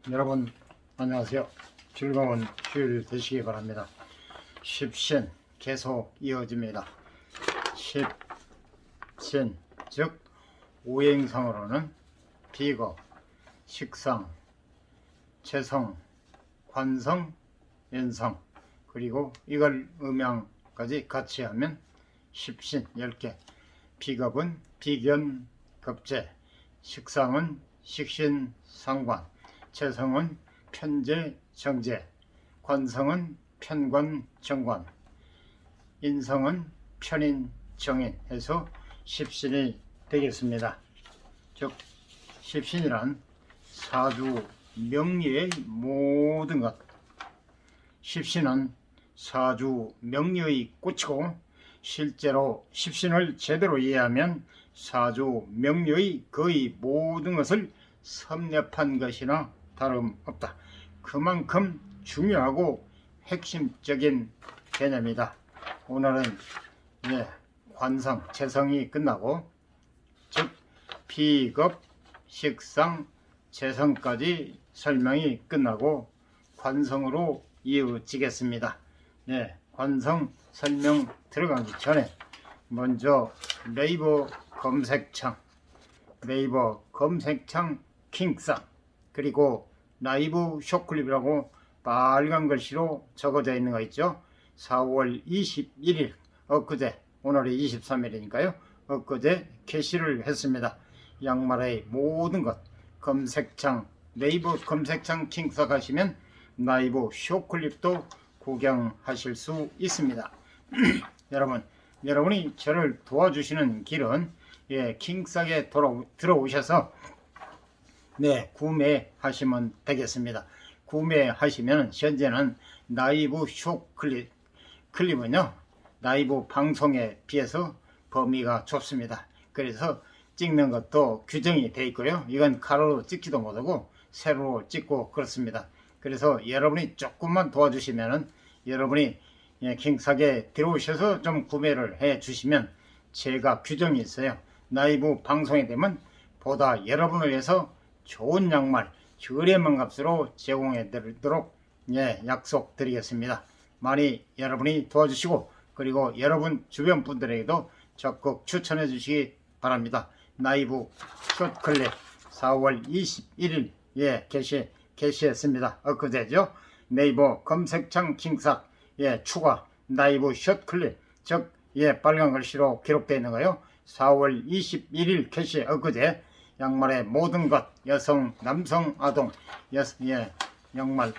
여러분 안녕하세요. 즐거운 휴일 되시기 바랍니다. 십신 계속 이어집니다. 십신 즉 오행상으로는 비거, 식상, 재성, 관성, 연성, 그리고 이걸 음양까지 같이 하면 십신 10개. 비겁은 비견, 겁재, 식상은 식신, 상관, 재성은 편재, 정재, 관성은 편관, 정관, 인성은 편인, 정인 해서 십신이 되겠습니다. 즉 십신이란 사주 명리의 모든 것, 십신은 사주 명리의 꽃이고 실제로 십신을 제대로 이해하면 사주 명리의 거의 모든 것을 섭렵한 것이나 다름없다. 그만큼 중요하고 핵심적인 개념이다. 오늘은 관성, 재성이 끝나고 즉 비겁, 식상, 재성까지 설명이 끝나고 관성으로 이어지겠습니다. 관성 설명 들어가기 전에 먼저 네이버 검색창 킹상 그리고 라이브 쇼클립이라고 빨간 글씨로 적어져 있는 거 있죠. 4월 21일 엊그제, 오늘이 23일이니까요 엊그제 게시를 했습니다. 양말의 모든 것 검색창, 네이버 검색창 킹사 가시면 라이브 쇼클립도 구경하실 수 있습니다. 여러분이 저를 도와주시는 길은 킹삭에 들어오셔서 구매하시면 되겠습니다. 구매하시면 현재는 라이브 클립은요 라이브 방송에 비해서 범위가 좁습니다. 그래서 찍는 것도 규정이 되어 있고요. 이건 가로로 찍지도 못하고 세로로 찍고 그렇습니다. 그래서 여러분이 조금만 도와주시면은 여러분이 킹삭에 들어오셔서 좀 구매를 해 주시면 제가 규정이 있어요. 라이브 방송이 되면 보다 여러분을 위해서 좋은 양말 저렴한 값으로 제공해 드리도록 약속드리겠습니다. 많이 여러분이 도와주시고 그리고 여러분 주변 분들에게도 적극 추천해 주시기 바랍니다. 라이브 숏클립 4월 21일 게시했습니다. 엊그제죠. 네이버 검색창 킹삭 추가 라이브 숏클립 즉 빨간 글씨로 기록되어 있는 거요. 4월 21일 게시 엊그제 양말의 모든 것 여성, 남성, 아동 양말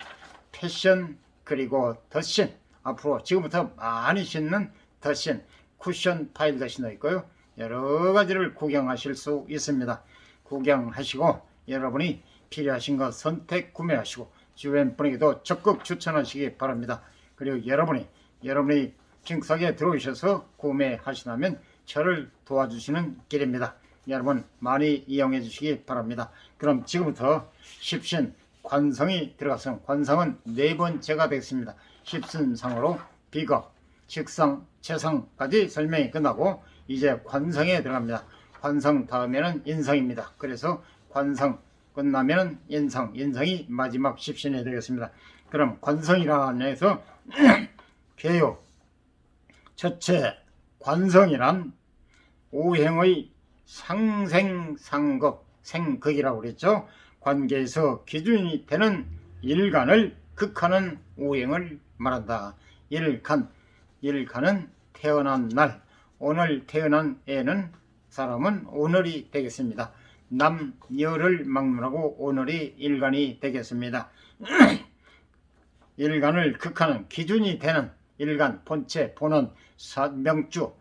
패션 그리고 더신 앞으로 지금부터 많이 신는 더신 쿠션 파일 더신도 있고요. 여러 가지를 구경하실 수 있습니다. 구경하시고 여러분이 필요하신 것 선택 구매하시고 주변 분에게도 적극 추천하시기 바랍니다. 그리고 여러분이 킹삭에 들어오셔서 구매하시다면 저를 도와주시는 길입니다. 여러분 많이 이용해 주시기 바랍니다. 그럼 지금부터 십신 관성이 들어가서 관성은 4번째가 되겠습니다. 십신상으로 비겁, 식상, 재성까지 설명이 끝나고 이제 관성에 들어갑니다. 관성 다음에는 인성입니다. 그래서 관성 끝나면 인성, 인성이 마지막 십신이 되겠습니다. 그럼 관성이라는 데서 개요 첫째 관성이란 오행의 상생상극, 생극이라고 그랬죠. 관계에서 기준이 되는 일간을 극하는 오행을 말한다. 일간은 태어난 날, 오늘 태어난 애는 사람은 오늘이 되겠습니다. 남여를 막론하고 오늘이 일간이 되겠습니다. 일간을 극하는 기준이 되는 일간, 본체, 본원, 명주,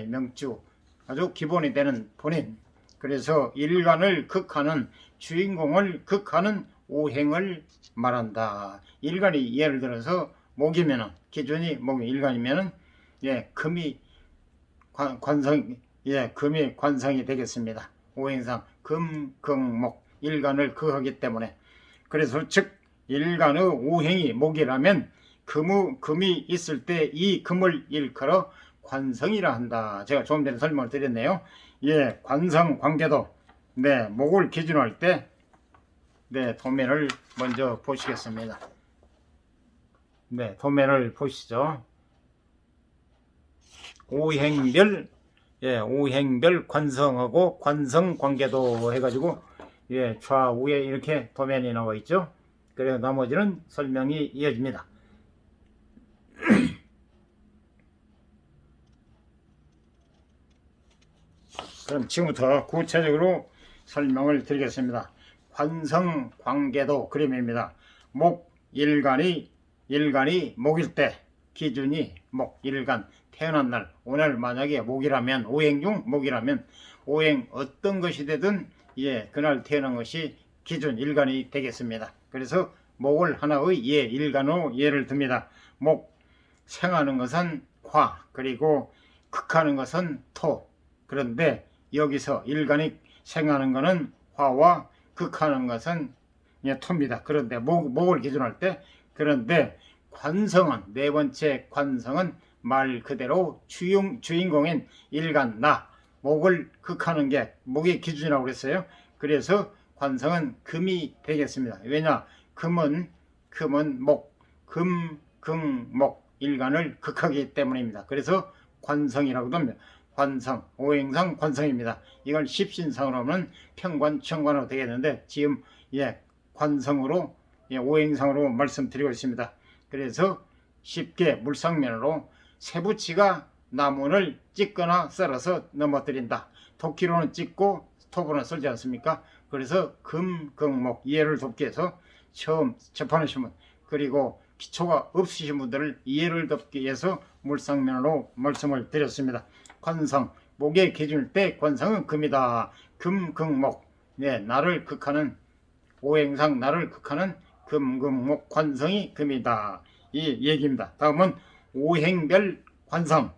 명주 아주 기본이 되는 본인. 그래서 일간을 극하는 주인공을 극하는 오행을 말한다. 일간이 예를 들어서 목이면은 기준이 목이 일간이면은 금이 금이 관성이 되겠습니다. 오행상 금극목 일간을 극하기 때문에 그래서 즉 일간의 오행이 목이라면 금이 있을 때 이 금을 일컬어 관성이라 한다. 제가 조금 전에 설명을 드렸네요. 관성 관계도 목을 기준으로 할 때 네, 도면을 먼저 보시겠습니다. 네, 도면을 보시죠. 오행별, 오행별 관성하고 관성관계도 해가지고 좌우에 이렇게 도면이 나와 있죠. 그래서 나머지는 설명이 이어집니다. 그럼 지금부터 구체적으로 설명을 드리겠습니다. 관성관계도 그림입니다. 일간이 목일 때 기준이 일간 태어난 날, 오늘 만약에 목이라면 오행 중 목이라면 오행 어떤 것이 되든 그날 태어난 것이 기준 일간이 되겠습니다. 그래서 목을 하나의 일간으로 예를 듭니다. 목 생하는 것은 화, 그리고 극하는 것은 토. 그런데 여기서 일간이 생하는 것은 화와 극하는 것은 토입니다. 그런데 목을 기준할 때, 그런데 관성은, 네 번째 관성은 말 그대로 주인공인 일간 나, 목을 극하는 게 목의 기준이라고 그랬어요. 그래서 관성은 금이 되겠습니다. 왜냐? 금은 목, 일간을 극하기 때문입니다. 그래서 관성이라고도 합니다. 관성, 오행상 관성입니다. 이걸 십신상으로 하면 평관, 청관으로 되겠는데 지금 관성으로 오행상으로 말씀드리고 있습니다. 그래서 쉽게 물상면으로 세부치가 나무를 찍거나 썰어서 넘어뜨린다. 도끼로는 찍고 톱으로는 썰지 않습니까? 그래서 금극목 이해를 돕기 위해서 처음 접하시는 분, 그리고 기초가 없으신 분들을 이해를 돕기 위해서 물상면으로 말씀을 드렸습니다. 관성, 목의 기준일 때 관성은 금이다. 금극목, 나를 극하는 오행상 나를 극하는 금극목 관성이 금이다, 이 얘기입니다. 다음은 오행별 관성.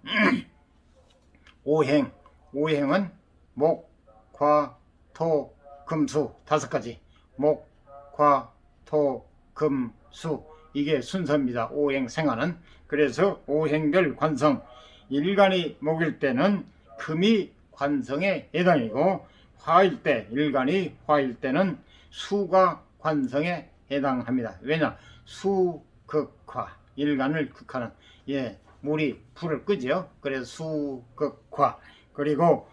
오행은 목, 화, 토, 금수 5가지. 목, 화, 토, 금, 수, 이게 순서입니다. 오행 생하는. 그래서 오행별 관성, 일간이 목일 때는 금이 관성에 해당이고, 화일 때, 일간이 화일 때는 수가 관성에 해당합니다. 왜냐? 수극화, 일간을 극하는, 물이 불을 끄죠. 그래서 수극화. 그리고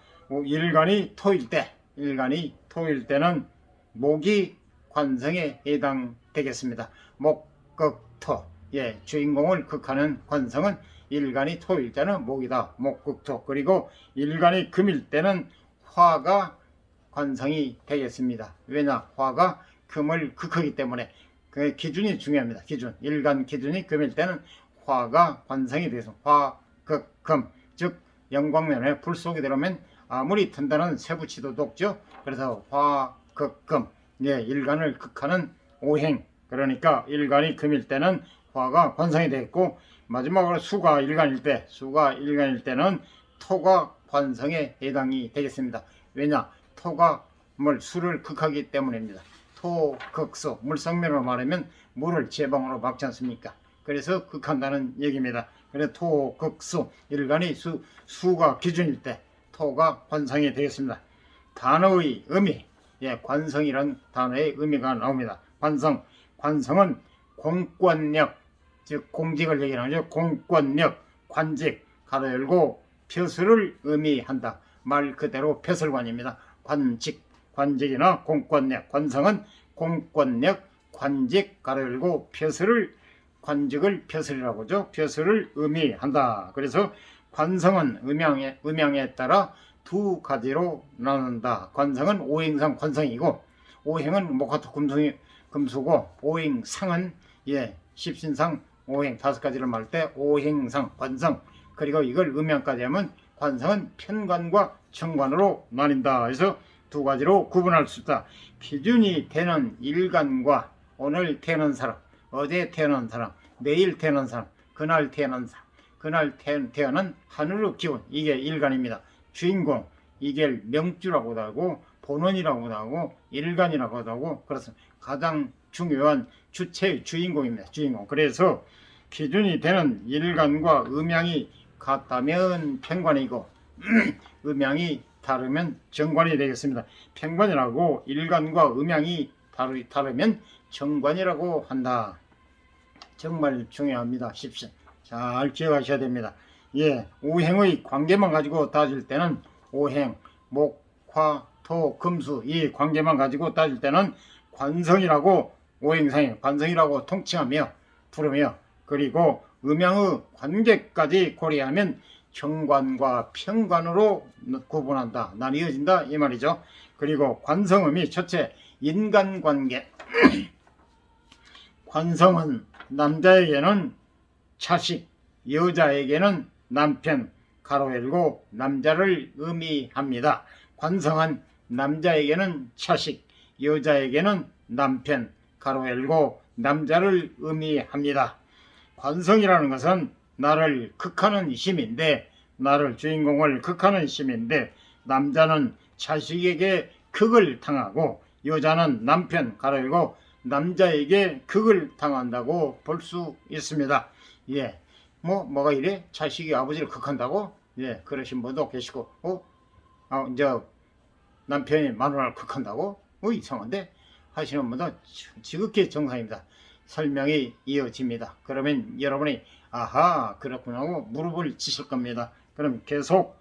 일간이 토일 때는 목이 관성에 해당되겠습니다. 목극토, 주인공을 극하는 관성은 일간이 토일 때는 목이다. 목극토. 그리고 일간이 금일 때는 화가 관성이 되겠습니다. 왜냐? 화가 금을 극하기 때문에. 그 기준이 중요합니다. 기준, 일간 기준이 금일 때는 화가 관성이 되서 화, 극, 금, 즉 영광면에 불 속에 들어오면 아무리 튼다는 세부치도 녹죠. 그래서 화, 극, 금, 일간을 극하는 오행, 그러니까 일간이 금일 때는 화가 관성이 되겠고, 마지막으로 수가 일간일 때는 토가 관성에 해당이 되겠습니다. 왜냐? 토가 수를 극하기 때문입니다. 토, 극수, 물성면으로 말하면 물을 제방으로 막지 않습니까? 그래서 극한다는 얘기입니다. 그래서 토, 극수, 일간이 수가 기준일 때 토가 관성이 되겠습니다. 단어의 의미, 관성이란 단어의 의미가 나옵니다. 관성은 공권력, 즉 공직을 얘기하죠. 공권력, 관직, 가로 열고 벼슬을 의미한다. 말 그대로 벼슬관입니다. 관직이나 공권력, 관성은 공권력, 관직, 가로 열고 벼슬을, 관직을 벼슬이라고 하죠. 벼슬을 의미한다. 그래서 관성은 음양에 따라 2가지로 나눈다. 관성은 오행상 관성이고, 오행은 목화토 금수고, 오행상은 십신상 오행 5가지를 말할 때 오행상 관성, 그리고 이걸 음양까지 하면 관성은 편관과 청관으로 나뉜다. 그래서 2가지로 구분할 수 있다. 기준이 되는 일간과 오늘 태어난 사람, 어제 태어난 사람, 내일 태어난 사람, 그날 태어난 사람, 그날 태어난 하늘의 기운, 이게 일간입니다. 주인공, 이게 명주라고도 하고 본원이라고도 하고 일간이라고도 하고, 그렇습니다. 가장 중요한 주체의 주인공입니다. 주인공. 그래서 기준이 되는 일간과 음양이 같다면 편관이고 음양이 다르면 정관이 되겠습니다. 편관이라고 일간과 음양이 다르면 정관이라고 한다. 정말 중요합니다. 십신 잘 기억하셔야 됩니다. 예, 오행의 관계만 가지고 따질 때는 오행, 목, 화, 토, 금수 이 관계만 가지고 따질 때는 관성이라고 오행상의 관성이라고 통칭하며 부르며, 그리고 음양의 관계까지 고려하면 정관과 편관으로 구분한다, 나뉘어진다 이 말이죠. 그리고 관성음이 첫째 인간관계 관성은 남자에게는 자식, 여자에게는 남편, 가로 열고 남자를 의미합니다. 관성은 남자에게는 자식, 여자에게는 남편, 가로 열고 남자를 의미합니다. 관성이라는 것은 나를 극하는 힘인데, 나를 주인공을 극하는 힘인데, 남자는 자식에게 극을 당하고 여자는 남편, 가로 열고 남자에게 극을 당한다고 볼 수 있습니다. 예, 뭐가 이래? 자식이 아버지를 극한다고? 예, 그러신 분도 계시고, 이제 남편이 마누라를 극한다고? 이상한데? 하시는 분도 지극히 정상입니다. 설명이 이어집니다. 그러면 여러분이 아하 그렇구나 하고 무릎을 치실 겁니다. 그럼 계속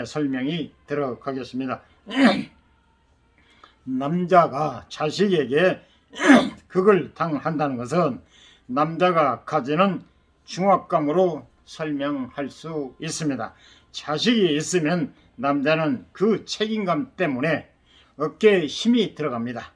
설명이 들어가겠습니다. 남자가 자식에게 극을 당한다는 것은 남자가 가지는 중압감으로 설명할 수 있습니다. 자식이 있으면 남자는 그 책임감 때문에 어깨에 힘이 들어갑니다.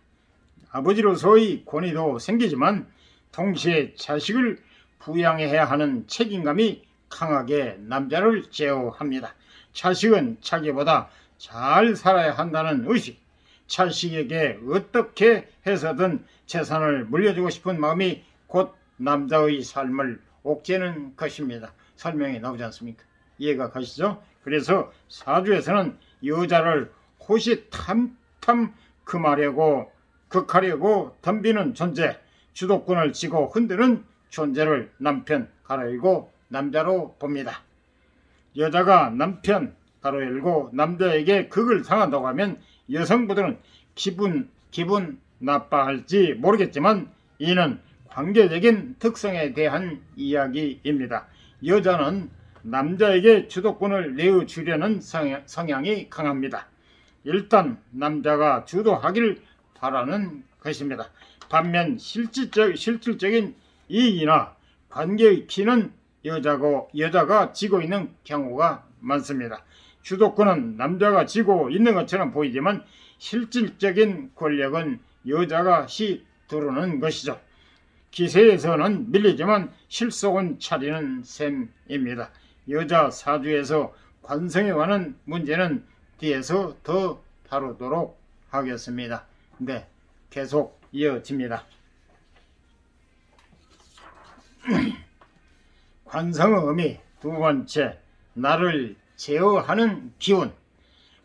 아버지로서의 권위도 생기지만 동시에 자식을 부양해야 하는 책임감이 강하게 남자를 제어합니다. 자식은 자기보다 잘 살아야 한다는 의식, 자식에게 어떻게 해서든 재산을 물려주고 싶은 마음이 곧 남자의 삶을 옥죄는 것입니다. 설명이 나오지 않습니까? 이해가 가시죠? 그래서 사주에서는 여자를 호시탐탐 금하려고 극하려고 덤비는 존재, 주도권을 쥐고 흔드는 존재를 남편, 가로 열고 남자로 봅니다. 여자가 남편, 가로 열고 남자에게 극을 당한다고 하면 여성분들은 기분 나빠할지 모르겠지만 이는 관계적인 특성에 대한 이야기입니다. 여자는 남자에게 주도권을 내어주려는 성향이 강합니다. 일단 남자가 주도하기를 바라는 것입니다. 반면 실질적인 이익이나 관계의 키는 여자가 쥐고 있는 경우가 많습니다. 주도권은 남자가 쥐고 있는 것처럼 보이지만 실질적인 권력은 여자가 휘두르는 것이죠. 기세에서는 밀리지만 실속은 차리는 셈입니다. 여자 사주에서 관성에 관한 문제는 뒤에서 더 다루도록 하겠습니다. 네, 계속 이어집니다. 관성의 의미 두 번째, 나를 제어하는 기운.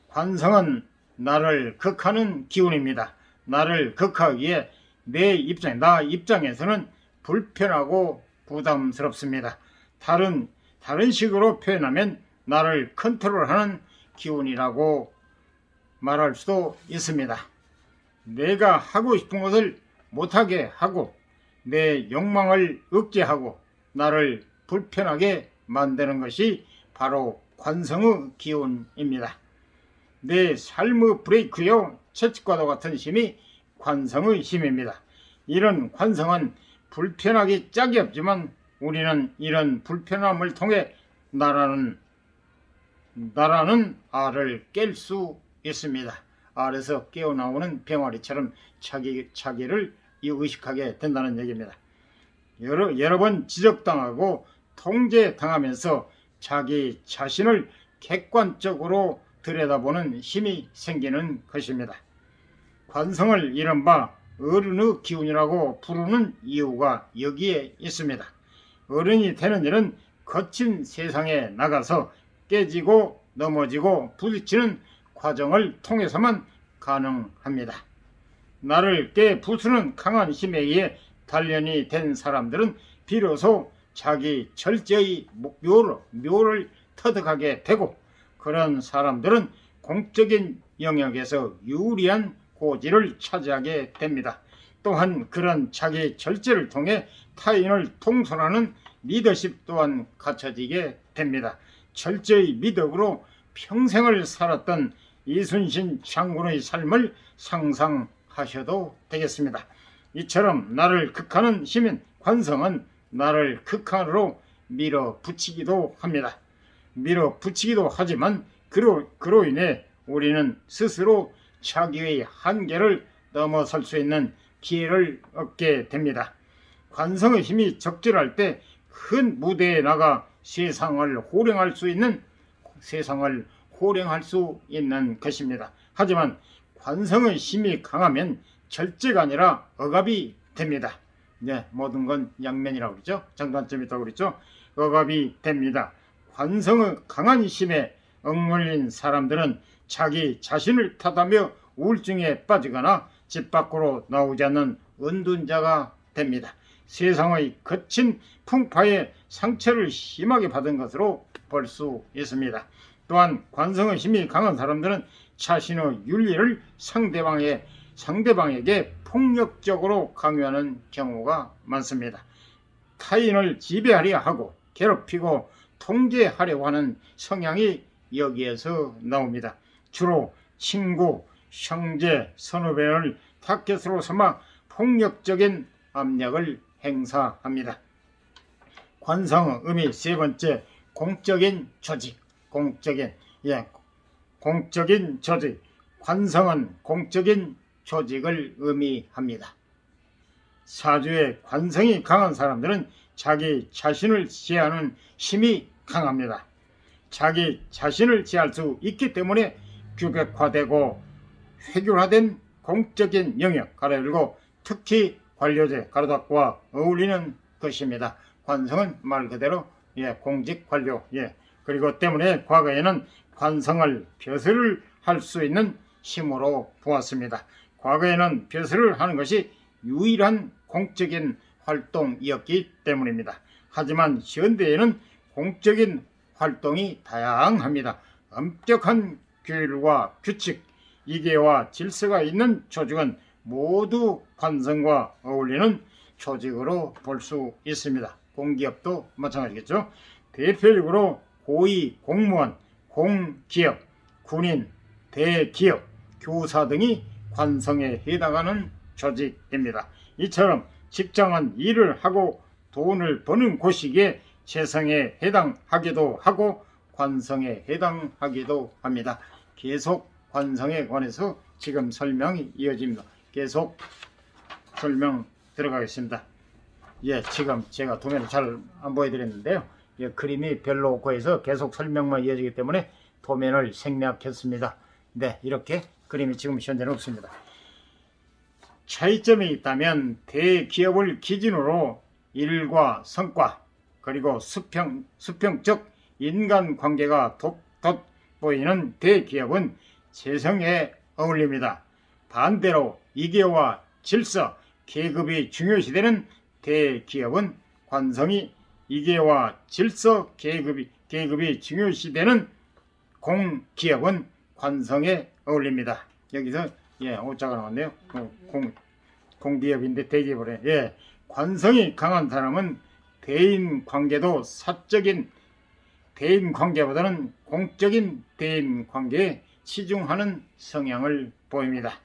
관성은 나를 극하는 기운입니다. 나를 극하기에 나 입장에서는 불편하고 부담스럽습니다. 다른 식으로 표현하면 나를 컨트롤하는 기운이라고 말할 수도 있습니다. 내가 하고 싶은 것을 못하게 하고 내 욕망을 억제하고 나를 불편하게 만드는 것이 바로 관성의 기운입니다. 내 삶의 브레이크요 채찍과도 같은 힘이 관성의 힘입니다. 이런 관성은 불편하기 짝이 없지만 우리는 이런 불편함을 통해 나라는 알을 깰 수 있습니다. 알에서 깨어나오는 병아리처럼 자기를 의식하게 된다는 얘기입니다. 여러 번 지적당하고 통제당하면서 자기 자신을 객관적으로 들여다보는 힘이 생기는 것입니다. 관성을 이른바 어른의 기운이라고 부르는 이유가 여기에 있습니다. 어른이 되는 일은 거친 세상에 나가서 깨지고 넘어지고 부딪히는 과정을 통해서만 가능합니다. 나를 깨부수는 강한 힘에 의해 단련이 된 사람들은 비로소 자기 절제의 묘를 터득하게 되고, 그런 사람들은 공적인 영역에서 유리한 고지를 차지하게 됩니다. 또한 그런 자기 절제를 통해 타인을 통솔하는 리더십 또한 갖춰지게 됩니다. 절제의 미덕으로 평생을 살았던 이순신 장군의 삶을 상상하셔도 되겠습니다. 이처럼 나를 극하는 힘인 관성은 나를 극한으로 밀어붙이기도 합니다. 밀어붙이기도 하지만 그로 인해 우리는 스스로 자기의 한계를 넘어설 수 있는 기회를 얻게 됩니다. 관성의 힘이 적절할 때 큰 무대에 나가 세상을 호령할 수 있는 것입니다. 하지만 관성의 힘이 강하면 절제가 아니라 억압이 됩니다. 네, 모든 건 양면이라고 그러죠. 장단점이 있다고 그랬죠. 억압이 됩니다. 관성의 강한 힘에 억눌린 사람들은 자기 자신을 탓하며 우울증에 빠지거나 집 밖으로 나오지 않는 은둔자가 됩니다. 세상의 거친 풍파에 상처를 심하게 받은 것으로 볼 수 있습니다. 또한 관성의 힘이 강한 사람들은 자신의 윤리를 상대방에게 폭력적으로 강요하는 경우가 많습니다. 타인을 지배하려 하고 괴롭히고 통제하려고 하는 성향이 여기에서 나옵니다. 주로 친구, 형제, 선후배를 타겟으로 삼아 폭력적인 압력을 행사합니다. 관성의 의미 세 번째, 공적인 조직. 공적인 조직. 관성은 공적인 조직을 의미합니다. 사주에 관성이 강한 사람들은 자기 자신을 지혜하는 힘이 강합니다. 자기 자신을 지혜할 수 있기 때문에 규격화되고 획일화된 공적인 영역 가로열고 특히 관료제 가로닫고와 어울리는 것입니다. 관성은 말 그대로 공직 관료 그리고 때문에 과거에는 관성을 벼슬을 할 수 있는 힘으로 보았습니다. 과거에는 벼슬을 하는 것이 유일한 공적인 활동이었기 때문입니다. 하지만 현대에는 공적인 활동이 다양합니다. 엄격한 규율과 규칙, 이계와 질서가 있는 조직은 모두 관성과 어울리는 조직으로 볼 수 있습니다. 공기업도 마찬가지겠죠. 대표적으로 고위 공무원, 공기업, 군인, 대기업, 교사 등이 관성에 해당하는 조직입니다. 이처럼 직장은 일을 하고 돈을 버는 곳이기에 재성에 해당하기도 하고 관성에 해당하기도 합니다. 계속 관성에 관해서 지금 설명이 이어집니다. 계속 설명 들어가겠습니다. 지금 제가 도면을 잘 안 보여드렸는데요. 그림이 별로 없고 해서 계속 설명만 이어지기 때문에 도면을 생략했습니다. 네, 이렇게 그림이 지금 현재는 없습니다. 차이점이 있다면 대기업을 기준으로 일과 성과 그리고 수평적 인간관계가 돋보이는 대기업은 재성에 어울립니다. 반대로 이계와 질서, 계급이 중요시되는 대기업은 관성이 이계와 질서, 계급이 중요시되는 공기업은 관성에 어울립니다. 여기서 오자가 나왔네요. 공기업인데 대기업이래. 관성이 강한 사람은 대인관계도 사적인 대인관계보다는 공적인 대인관계에 치중하는 성향을 보입니다.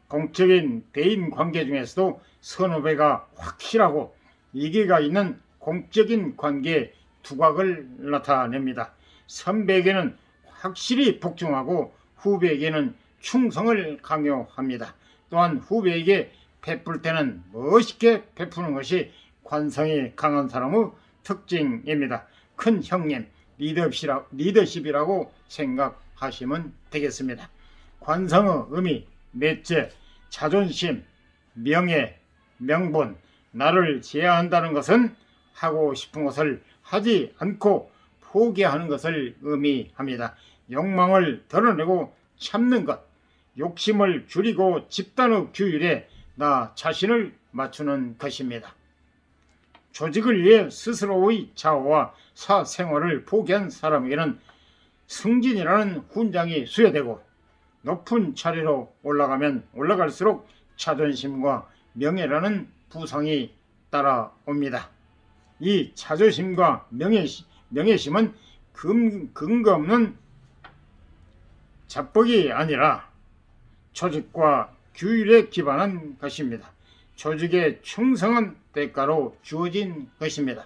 공적인 대인관계 중에서도 선후배가 확실하고 이계가 있는 공적인 관계의 두각을 나타냅니다. 선배에게는 확실히 복종하고 후배에게는 충성을 강요합니다. 또한 후배에게 베풀 때는 멋있게 베푸는 것이 관성이 강한 사람의 특징입니다. 큰 형님, 리더십이라고 생각하시면 되겠습니다. 관성의 의미 넷째, 자존심, 명예, 명분. 나를 제어한다는 것은 하고 싶은 것을 하지 않고 포기하는 것을 의미합니다. 욕망을 드러내고 참는 것, 욕심을 줄이고 집단의 규율에 나 자신을 맞추는 것입니다. 조직을 위해 스스로의 자아와 사생활을 포기한 사람에게는 승진이라는 훈장이 수여되고 높은 자리로 올라가면 올라갈수록 자존심과 명예라는 부상이 따라옵니다. 이 자존심과 명예심은 근거 없는 잡복이 아니라 조직과 규율에 기반한 것입니다. 조직에 충성한 대가로 주어진 것입니다.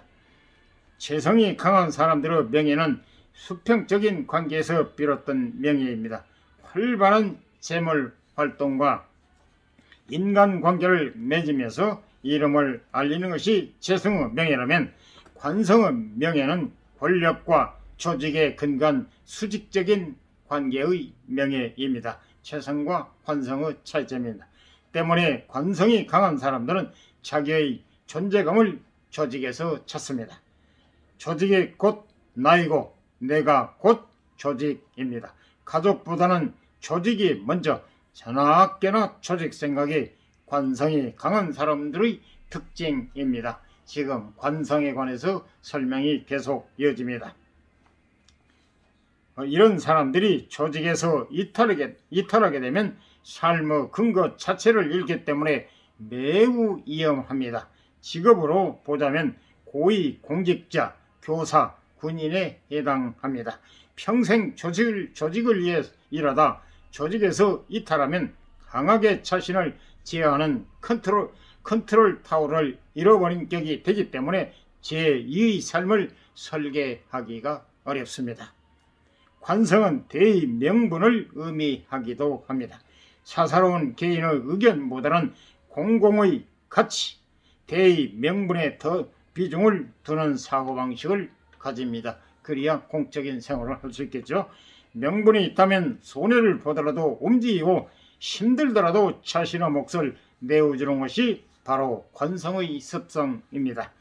재성이 강한 사람들의 명예는 수평적인 관계에서 비롯된 명예입니다. 활발한 재물 활동과 인간관계를 맺으면서 이름을 알리는 것이 재성의 명예라면, 관성의 명예는 권력과 조직에 근거한 수직적인 관계의 명예입니다. 재성과 관성의 차이점입니다. 때문에 관성이 강한 사람들은 자기의 존재감을 조직에서 찾습니다. 조직이 곧 나이고 내가 곧 조직입니다. 가족보다는 조직이 먼저, 자나깨나 조직 생각이 관성이 강한 사람들의 특징입니다. 지금 관성에 관해서 설명이 계속 이어집니다. 이런 사람들이 조직에서 이탈하게 되면 삶의 근거 자체를 잃기 때문에 매우 위험합니다. 직업으로 보자면 고위 공직자, 교사, 군인에 해당합니다. 평생 조직을 위해 일하다 조직에서 이탈하면 강하게 자신을 제어하는 컨트롤 타워를 잃어버린 격이 되기 때문에 제2의 삶을 설계하기가 어렵습니다. 관성은 대의 명분을 의미하기도 합니다. 사사로운 개인의 의견보다는 공공의 가치, 대의 명분에 더 비중을 두는 사고방식을 가집니다. 그래야 공적인 생활을 할 수 있겠죠. 명분이 있다면 손해를 보더라도 움직이고 힘들더라도 자신의 몫을 내어주는 것이 바로 관성의 습성입니다.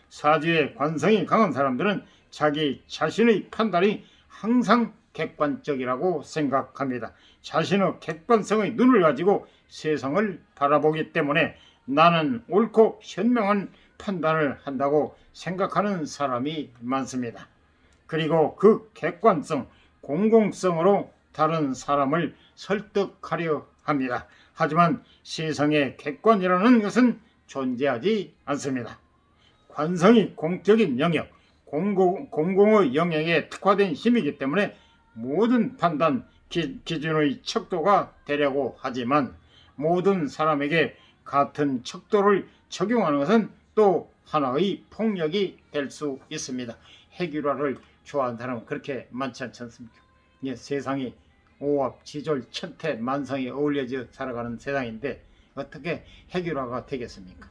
사주에 관성이 강한 사람들은 자기 자신의 판단이 항상 객관적이라고 생각합니다. 자신의 객관성의 눈을 가지고 세상을 바라보기 때문에 나는 옳고 현명한 판단을 한다고 생각하는 사람이 많습니다. 그리고 그 객관성, 공공성으로 다른 사람을 설득하려 합니다. 하지만 세상에 객관이라는 것은 존재하지 않습니다. 관성이 공적인 영역, 공공의 영역에 특화된 힘이기 때문에 모든 판단 기준의 척도가 되려고 하지만, 모든 사람에게 같은 척도를 적용하는 것은 또 하나의 폭력이 될 수 있습니다. 핵유라를 좋아하는 사람은 그렇게 많지 않지 않습니까? 세상이 오합, 지졸, 천태, 만성이 어울려져 살아가는 세상인데 어떻게 핵유라가 되겠습니까?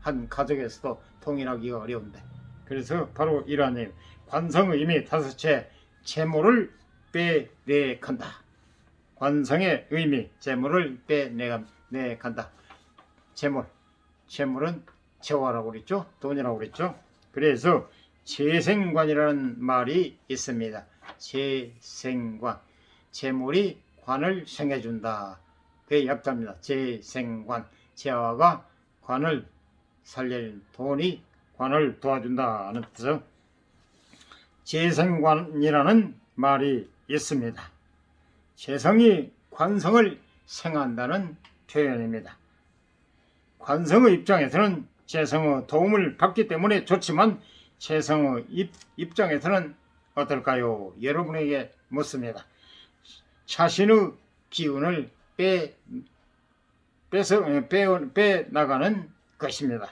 한 가족에서도 통일하기가 어려운데. 그래서 바로 이러한 관성의 의미 다섯째, 재물을 빼내간다. 관성의 의미, 재물을 빼내간다. 재물은 재화라고 그랬죠. 돈이라고 그랬죠. 그래서 재생관이라는 말이 있습니다. 재생관, 재물이 관을 생해준다. 그게 약자입니다. 재생관, 재화가 관을 살릴, 돈이 관을 도와준다는 뜻은 재생관이라는 말이 있습니다. 재성이 관성을 생한다는 표현입니다. 관성의 입장에서는 재성의 도움을 받기 때문에 좋지만 재성의 입장에서는 어떨까요? 여러분에게 묻습니다. 자신의 기운을 빼나가는 것입니다.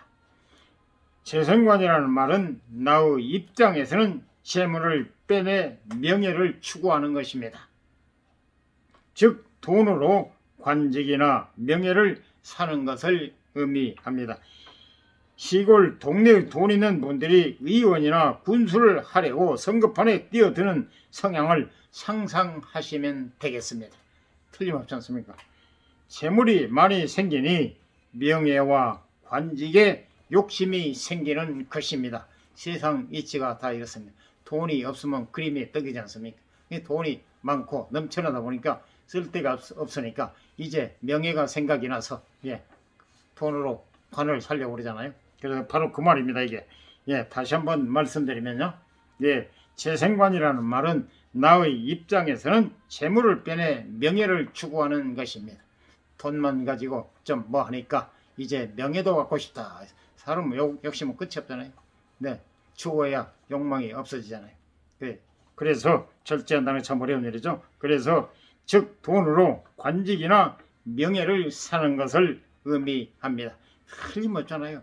재성관이라는 말은 나의 입장에서는 재물을 빼내 명예를 추구하는 것입니다. 즉 돈으로 관직이나 명예를 사는 것을 의미합니다. 시골 동네에 돈 있는 분들이 의원이나 군수를 하려고 선거판에 뛰어드는 성향을 상상하시면 되겠습니다. 틀림없지 않습니까? 재물이 많이 생기니 명예와 관직에 욕심이 생기는 것입니다. 세상 이치가 다 이렇습니다. 돈이 없으면 그림이 떡이지 않습니까? 돈이 많고 넘쳐나다 보니까 쓸 데가 없으니까 이제 명예가 생각이 나서 돈으로 관을 살려고 그러잖아요. 그래서 바로 그 말입니다. 이게 다시 한번 말씀드리면요, 재생관이라는 말은 나의 입장에서는 재물을 빼내 명예를 추구하는 것입니다. 돈만 가지고 좀 뭐 하니까 이제 명예도 갖고 싶다. 사람은 역시 뭐 끝이 없잖아요. 네, 추구해야 욕망이 없어지잖아요. 그래서 절제한다는 게 참 어려운 일이죠. 그래서 즉 돈으로 관직이나 명예를 사는 것을 의미합니다. 틀림없잖아요.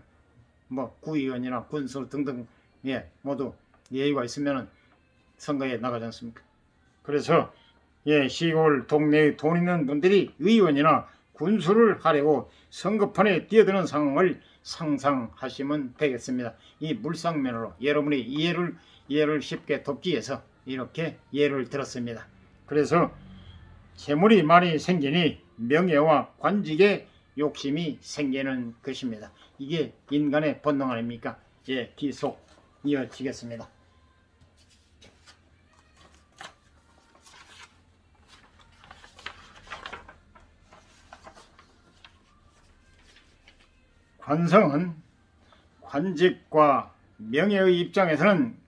뭐 구의원이나 군수 등등 모두 예의가 있으면 선거에 나가지 않습니까? 그래서 시골 동네에 돈 있는 분들이 의원이나 군수를 하려고 선거판에 뛰어드는 상황을 상상하시면 되겠습니다. 이 물상면으로 여러분이 이해를 쉽게 돕기 위해서 이렇게 예를 들었습니다. 그래서 재물이 많이 생기니 명예와 관직에 욕심이 생기는 것입니다. 이게 인간의 본능 아닙니까? 계속 이어지겠습니다. 관성은 관직과 명예의 입장에서는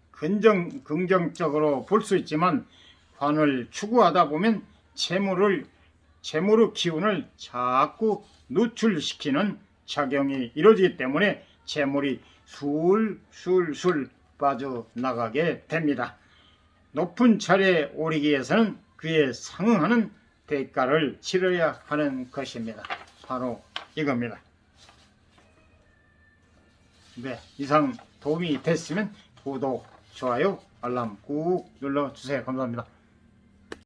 긍정적으로 볼 수 있지만 관을 추구하다 보면 재물의 기운을 자꾸 누출시키는 작용이 이루어지기 때문에 재물이 술술술 빠져나가게 됩니다. 높은 자리에 오르기 위해서는 그에 상응하는 대가를 치러야 하는 것입니다. 바로 이겁니다. 네, 이상 도움이 됐으면 구독, 좋아요, 알람 꾹 눌러주세요. 감사합니다.